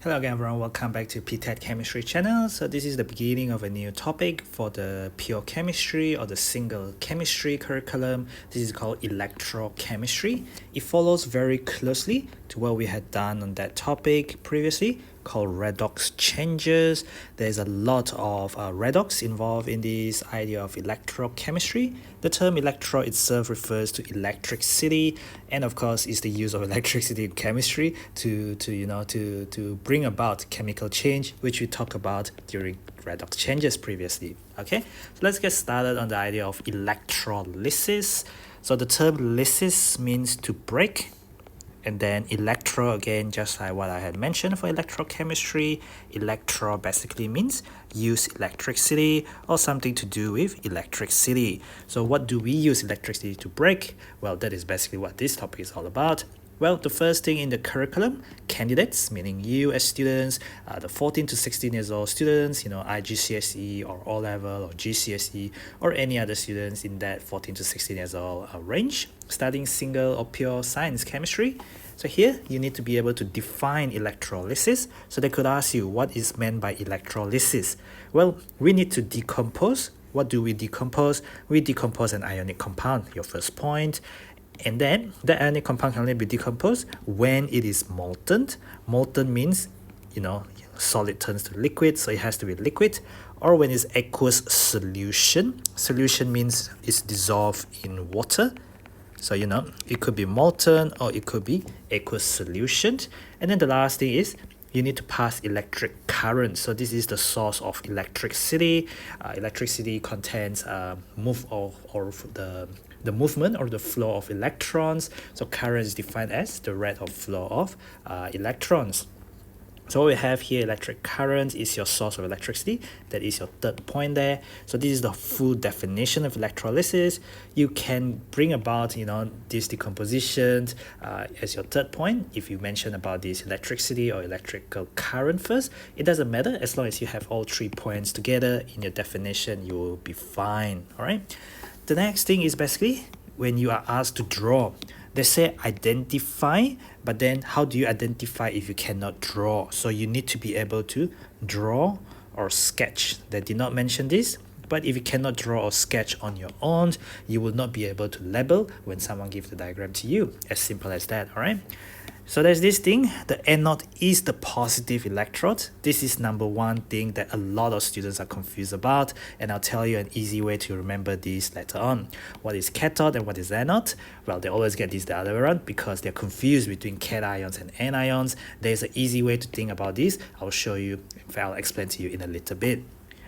Hello again everyone, welcome back to ptet.chemistry channel. So this is the beginning of a new topic for the pure chemistry or the single chemistry curriculum. This is called electrochemistry. It follows very closely to what we had done on that topic previously called redox changes. There's a lot of redox involved in this idea of electrochemistry. The term electro itself refers to electricity, and of course is the use of electricity in chemistry to bring about chemical change, which we talked about during redox changes previously. Okay, so let's get started on the idea of electrolysis. So the term lysis means to break, and then electro, again, just like what I had mentioned for electrochemistry, electro basically means use electricity or something to do with electricity. So what do we use electricity to break? Well, that is basically what this topic is all about. Well, the first thing in the curriculum, candidates, meaning you as students, the 14 to 16 years old students, IGCSE or O-level or GCSE or any other students in that 14 to 16 years old range, studying single or pure science chemistry. So here, you need to be able to define electrolysis. So they could ask you, what is meant by electrolysis? Well, we need to decompose. What do we decompose? We decompose an ionic compound, your first point. And then the ionic compound can only be decomposed when it is molten. Molten means, solid turns to liquid, so it has to be liquid. Or when it's aqueous solution. Solution means it's dissolved in water. So, it could be molten or it could be aqueous solution. And then the last thing is you need to pass electric current. So this is the source of electricity. Electricity contains the movement or the flow of electrons. So current is defined as the rate of flow of electrons. So what we have here, electric current is your source of electricity. That is your third point there. So this is the full definition of electrolysis. You can bring about, this decomposition as your third point. If you mention about this electricity or electrical current first, it doesn't matter. As long as you have all 3 points together in your definition, you will be fine. All right. The next thing is basically when you are asked to draw. They say identify, but then how do you identify if you cannot draw? So you need to be able to draw or sketch. They did not mention this, but if you cannot draw or sketch on your own, you will not be able to label when someone gives the diagram to you. As simple as that, all right? So there's this thing, the anode is the positive electrode. This is number one thing that a lot of students are confused about, and I'll tell you an easy way to remember this later on. What is cathode and what is anode? Well, they always get this the other way around because they're confused between cations and anions. There's an easy way to think about this. I'll show you, in fact, I'll explain to you in a little bit.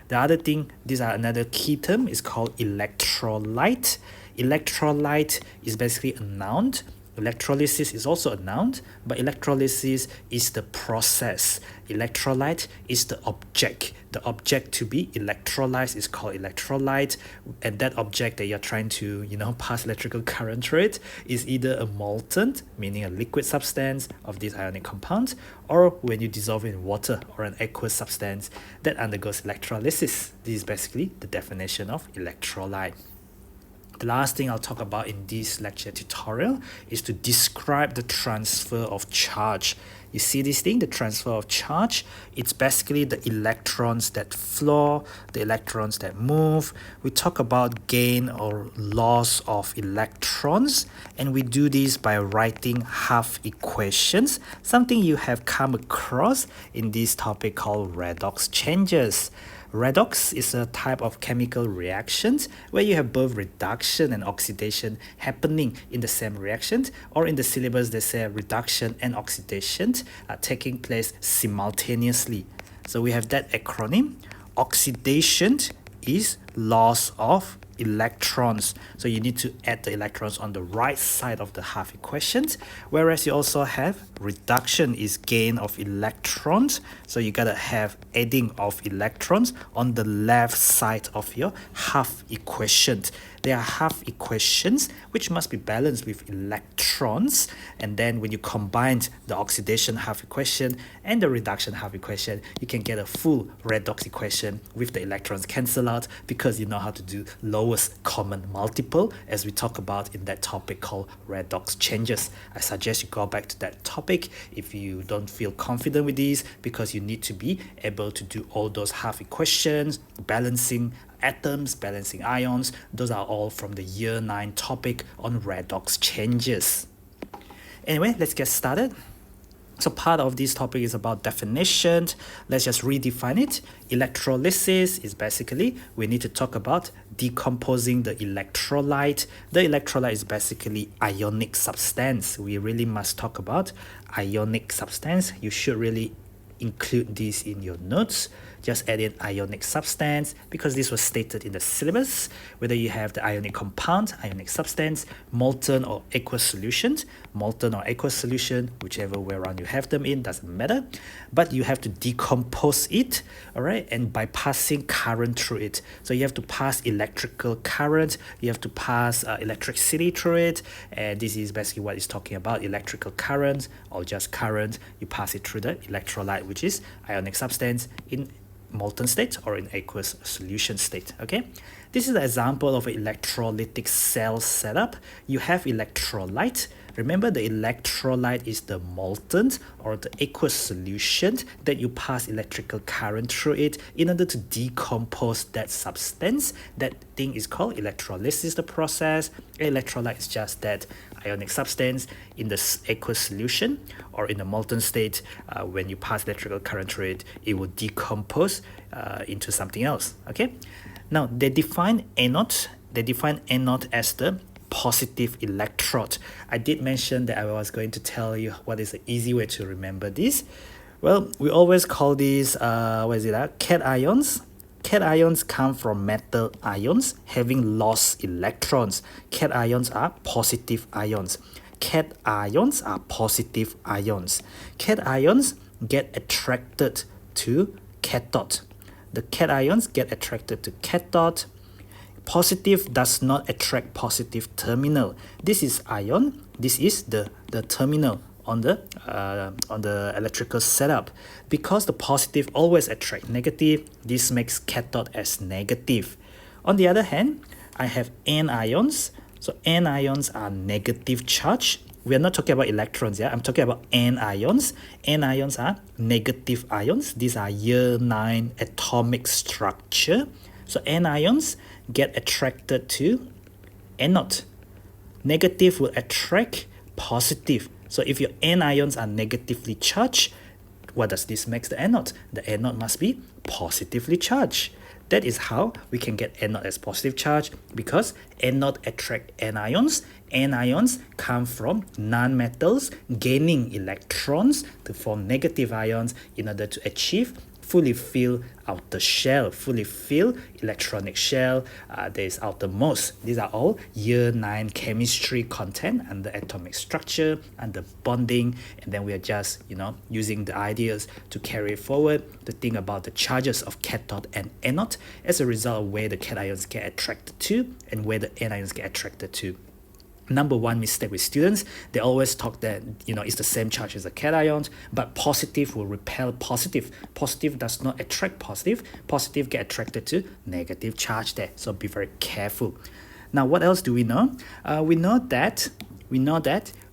The other thing, these are another key term, is called electrolyte. Electrolyte is basically a noun. Electrolysis is also a noun, but electrolysis is the process. Electrolyte is the object. The object to be electrolyzed is called electrolyte, and that object that you're trying to, pass electrical current through it is either a molten, meaning a liquid substance of this ionic compound, or when you dissolve it in water or an aqueous substance that undergoes electrolysis. This is basically the definition of electrolyte. The last thing I'll talk about in this lecture tutorial is to describe the transfer of charge. You see this thing, the transfer of charge? It's basically the electrons that flow, the electrons that move. We talk about gain or loss of electrons, and we do this by writing half equations, something you have come across in this topic called redox changes. Redox is a type of chemical reactions where you have both reduction and oxidation happening in the same reaction, or in the syllabus they say reduction and oxidation taking place simultaneously. So we have that acronym. Oxidation is loss of electrons. So you need to add the electrons on the right side of the half equations, whereas you also have reduction is gain of electrons. So you gotta have adding of electrons on the left side of your half equation. there are half equations which must be balanced with electrons, and then when you combine the oxidation half equation and the reduction half equation, you can get a full redox equation with the electrons cancel out, because you know how to do lowest common multiple, as we talk about in that topic called redox changes. I suggest you go back to that topic if you don't feel confident with these, because you need to be able to do all those half equations, balancing atoms, balancing ions. Those are all from the year 9 topic on redox changes. Anyway, let's get started. So part of this topic is about definition. Let's just redefine it. Electrolysis is basically, we need to talk about decomposing the electrolyte. The electrolyte is basically ionic substance. We really must talk about ionic substance. You should really include this in your notes. Just add in ionic substance, because this was stated in the syllabus, whether you have the ionic compound, ionic substance, molten or aqueous solutions. Molten or aqueous solution, whichever way around you have them in, doesn't matter, but you have to decompose it, all right, and by passing current through it. So you have to pass electrical current, you have to pass electricity through it, and this is basically what it's talking about, electrical current or just current. You pass it through the electrolyte, which is ionic substance, in molten state or in aqueous solution state. Okay, this is an example of an electrolytic cell setup. You have electrolyte. Remember, the electrolyte is the molten or the aqueous solution that you pass electrical current through it in order to decompose that substance. That thing is called electrolysis, the process. Electrolyte is just that ionic substance in the aqueous solution or in the molten state. When you pass electrical current through it, it will decompose into something else. Okay, now they define anode. They define anode as the positive electrode. I did mention that I was going to tell you what is the easy way to remember this. Well, we always call these cations. Cations come from metal ions having lost electrons. Cations are positive ions. Cations are positive ions. Cations get attracted to cathode. The cations get attracted to cathode. Positive does not attract positive terminal. This is ion. This is the terminal on the electrical setup. Because the positive always attract negative, this makes cathode as negative. On the other hand, I have anions. So anions are negative charge. We are not talking about electrons, yeah. I'm talking about anions. Anions are negative ions. These are year 9 atomic structure. So anions get attracted to anode. Negative will attract positive. So if your anions are negatively charged, what does this make the anode? The anode must be positively charged. That is how we can get anode as positive charge, because anode attract anions. Anions come from non-metals gaining electrons to form negative ions in order to achieve fully fill outer shell, fully fill electronic shell. There is outermost. These are all year 9 chemistry content under atomic structure, under bonding, and then we are just using the ideas to carry forward to think about the charges of cathode and anode as a result of where the cations get attracted to and where the anions get attracted to. Number one mistake with students, they always talk that it's the same charge as the cation, but positive will repel positive. Positive does not attract positive. Positive get attracted to negative charge there. So be very careful. Now, what else do we know? We know that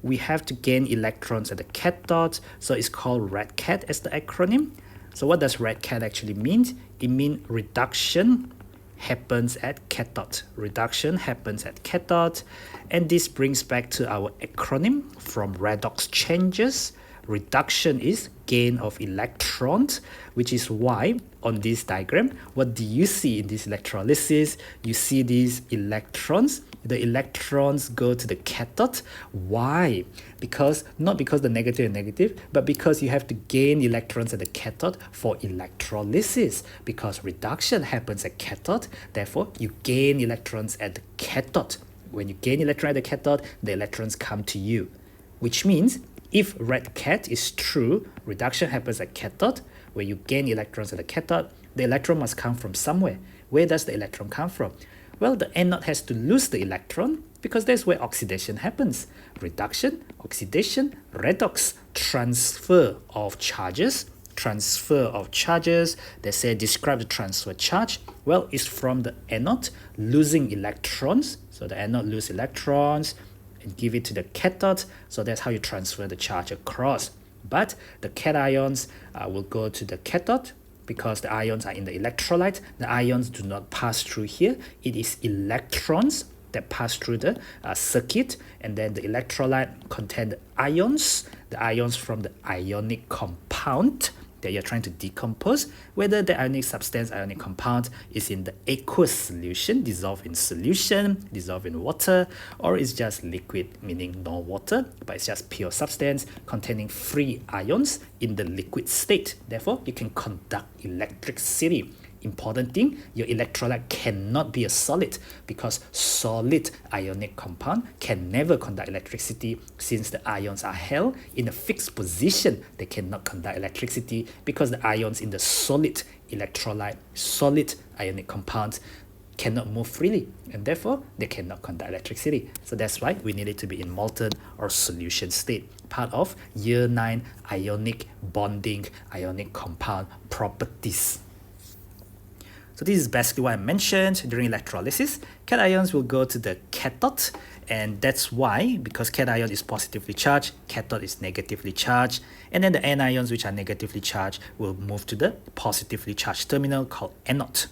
we have to gain electrons at the cathode. So it's called REDCAT as the acronym. So what does REDCAT actually mean? It means reduction happens at cathode. Reduction happens at cathode. And this brings back to our acronym from redox changes. Reduction is gain of electrons, which is why on this diagram, what do you see in this electrolysis? You see these electrons. The electrons go to the cathode. Why? Not because the negative and negative, but because you have to gain electrons at the cathode for electrolysis. Because reduction happens at cathode, therefore you gain electrons at the cathode. When you gain electrons at the cathode, the electrons come to you, which means if REDCAT is true, reduction happens at cathode, where you gain electrons at the cathode, the electron must come from somewhere. Where does the electron come from? Well, the anode has to lose the electron because that's where oxidation happens. Reduction, oxidation, redox, transfer of charges. Transfer of charges, they say describe the transfer charge. Well, it's from the anode losing electrons. So the anode lose electrons and give it to the cathode. So that's how you transfer the charge across. But the cations will go to the cathode because the ions are in the electrolyte. The ions do not pass through here. It is electrons that pass through the circuit, and then the electrolyte contain the ions from the ionic compound that you're trying to decompose, whether the ionic substance, ionic compound is in the aqueous solution, dissolved in solution, dissolved in water, or it's just liquid, meaning no water, but it's just pure substance containing free ions in the liquid state. Therefore, you can conduct electricity. Important thing, your electrolyte cannot be a solid because solid ionic compound can never conduct electricity since the ions are held in a fixed position. They cannot conduct electricity because the ions in the solid electrolyte, solid ionic compounds cannot move freely, and therefore they cannot conduct electricity. So that's why we need it to be in molten or solution state, part of year 9 ionic bonding, ionic compound properties. So this is basically what I mentioned during electrolysis. Cations will go to the cathode, and that's why, because cation is positively charged, cathode is negatively charged, and then the anions, which are negatively charged, will move to the positively charged terminal called anode.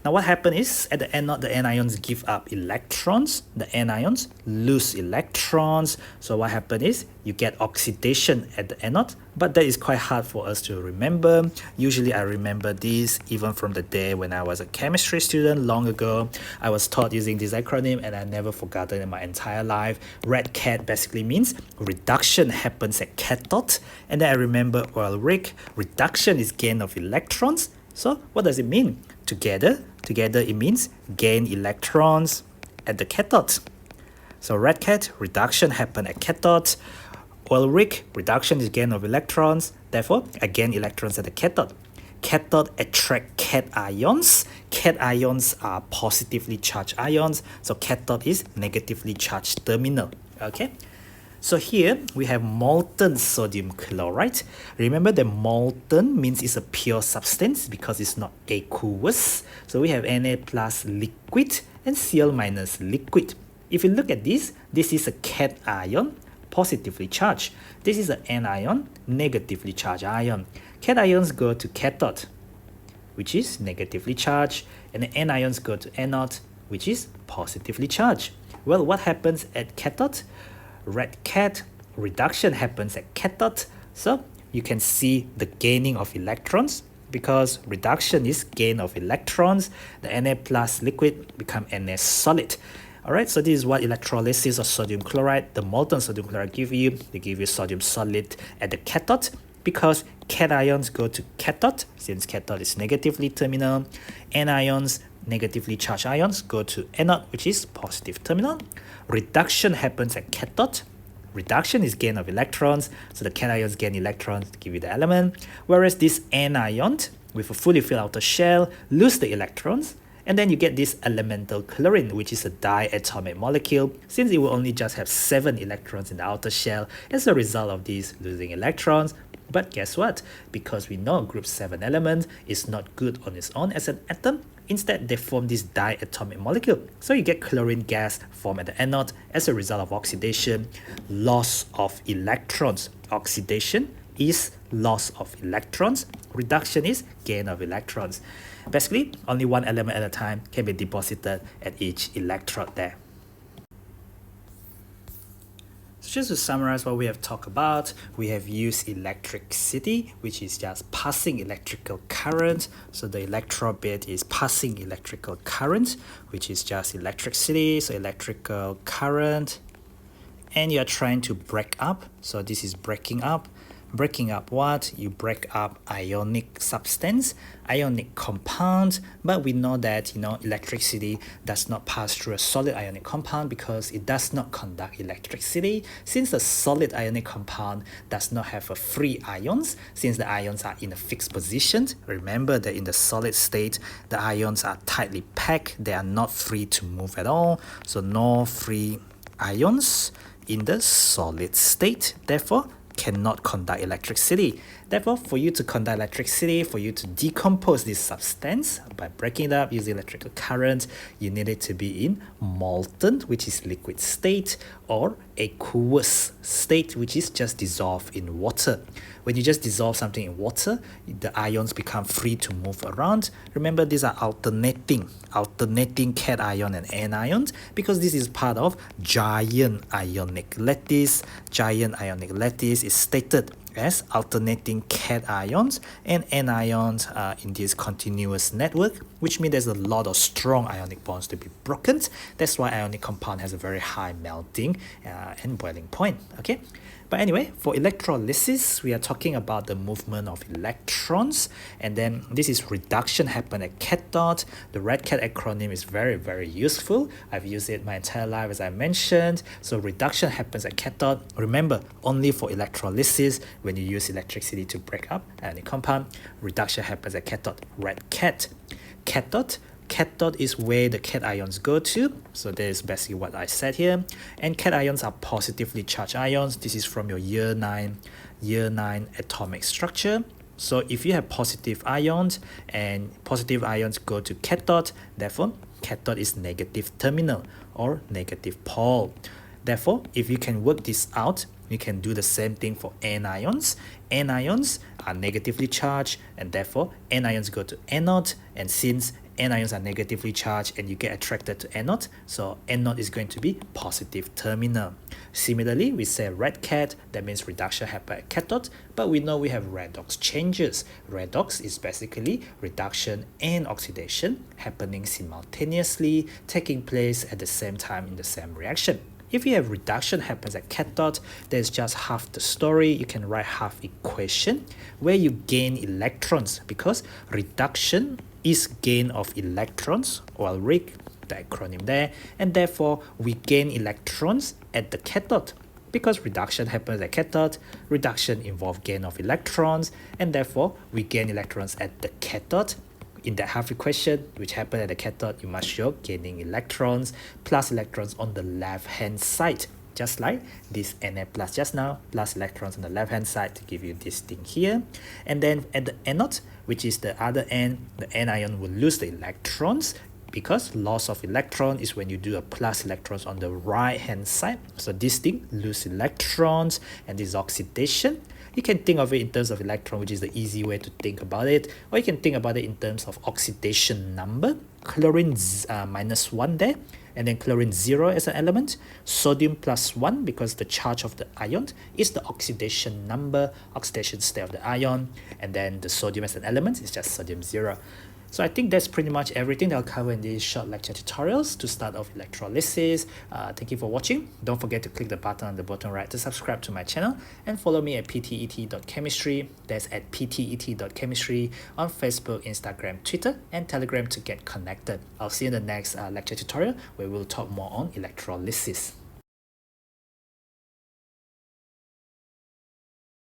Now what happens is, at the anode, the anions give up electrons, the anions lose electrons. So what happens is, you get oxidation at the anode, but that is quite hard for us to remember. Usually I remember this even from the day when I was a chemistry student long ago. I was taught using this acronym and I never forgotten in my entire life. Red cat basically means reduction happens at cathode, and then I remember, well, Rick, reduction is gain of electrons. So what does it mean? Together it means gain electrons at the cathode. So red cat, reduction happen at cathode. Oil rig, reduction is gain of electrons. Therefore, I gain electrons at the cathode. Cathode attract cations. Cations are positively charged ions. So cathode is negatively charged terminal. Okay. So here we have molten sodium chloride. Remember that molten means it's a pure substance because it's not aqueous. So we have Na plus liquid and Cl minus liquid. If you look at this is a cation, positively charged. This is an anion, negatively charged ion. Cations go to cathode, which is negatively charged, and the anions go to anode, which is positively charged. Well, what happens at cathode? Red cat, reduction happens at cathode. So you can see the gaining of electrons because reduction is gain of electrons. The Na plus liquid become Na solid. Alright, so this is what electrolysis of sodium chloride, the molten sodium chloride give you. They give you sodium solid at the cathode because cations go to cathode since cathode is negatively terminal. Anions, negatively charged ions, go to anode, which is positive terminal. Reduction happens at cathode. Reduction is gain of electrons, so the cations gain electrons to give you the element, whereas this anion with a fully filled outer shell lose the electrons, and then you get this elemental chlorine, which is a diatomic molecule, since it will only just have 7 electrons in the outer shell as a result of these losing electrons. But guess what? Because we know group 7 element is not good on its own as an atom, instead they form this diatomic molecule. So you get chlorine gas formed at the anode as a result of oxidation, loss of electrons. Oxidation is loss of electrons. Reduction is gain of electrons. Basically, only one element at a time can be deposited at each electrode there. So just to summarize what we have talked about, we have used electricity, which is just passing electrical current. So the electrode bit is passing electrical current, which is just electricity, so electrical current. And you're trying to break up, so this is breaking up. breaking up what? You break up ionic substance, ionic compound, but we know that electricity does not pass through a solid ionic compound because it does not conduct electricity. Since the solid ionic compound does not have a free ions, since the ions are in a fixed position, remember that in the solid state the ions are tightly packed, they are not free to move at all, so no free ions in the solid state, therefore cannot conduct electricity. Therefore, for you to conduct electricity, for you to decompose this substance by breaking it up using electrical current, you need it to be in molten, which is liquid state, or aqueous state, which is just dissolved in water. When you just dissolve something in water, the ions become free to move around. Remember, these are alternating cation and anions, because this is part of giant ionic lattice. Giant ionic lattice is stated as alternating cations and anions in this continuous network, which means there's a lot of strong ionic bonds to be broken. That's why ionic compound has a very high melting and boiling point. Okay. But anyway, for electrolysis, we are talking about the movement of electrons, and then this is reduction happen at cathode. The red cat acronym is very, very useful. I've used it my entire life, as I mentioned. So reduction happens at cathode. Remember, only for electrolysis, when you use electricity to break up any compound, reduction happens at cathode. Red cat. Cathode is where the cations go to. So that is basically what I said here. And cations are positively charged ions. This is from your year 9 atomic structure. So if you have positive ions and positive ions go to cathode, therefore cathode is negative terminal or negative pole. Therefore, if you can work this out, you can do the same thing for anions. Anions are negatively charged, and therefore anions go to anode, and since anions are negatively charged and you get attracted to anode, so anode is going to be positive terminal. Similarly, we say red cat, that means reduction happens at cathode, but we know we have redox changes. Redox is basically reduction and oxidation happening simultaneously, taking place at the same time in the same reaction. If you have reduction happens at cathode, there's just half the story. You can write half equation where you gain electrons, because reduction is gain of electrons, or I'll read the acronym there, and therefore we gain electrons at the cathode. Because reduction happens at cathode, reduction involves gain of electrons, and therefore we gain electrons at the cathode. In that half equation, which happened at the cathode, you must show gaining electrons plus electrons on the left hand side, just like this Na plus just now, plus electrons on the left hand side to give you this thing here. And then at the anode, which is the other end, the anion will lose the electrons, because loss of electron is when you do a plus electrons on the right hand side. So this thing lose electrons, and this oxidation. You can think of it in terms of electron, which is the easy way to think about it, or you can think about it in terms of oxidation number. Chlorine -1 there, and then chlorine 0 as an element, sodium +1 because the charge of the ion is the oxidation number, oxidation state of the ion, and then the sodium as an element is just sodium 0. So I think that's pretty much everything that I'll cover in these short lecture tutorials to start off electrolysis. Thank you for watching. Don't forget to click the button on the bottom right to subscribe to my channel, and follow me at ptet.chemistry. That's at ptet.chemistry on Facebook, Instagram, Twitter, and Telegram to get connected. I'll see you in the next lecture tutorial where we'll talk more on electrolysis.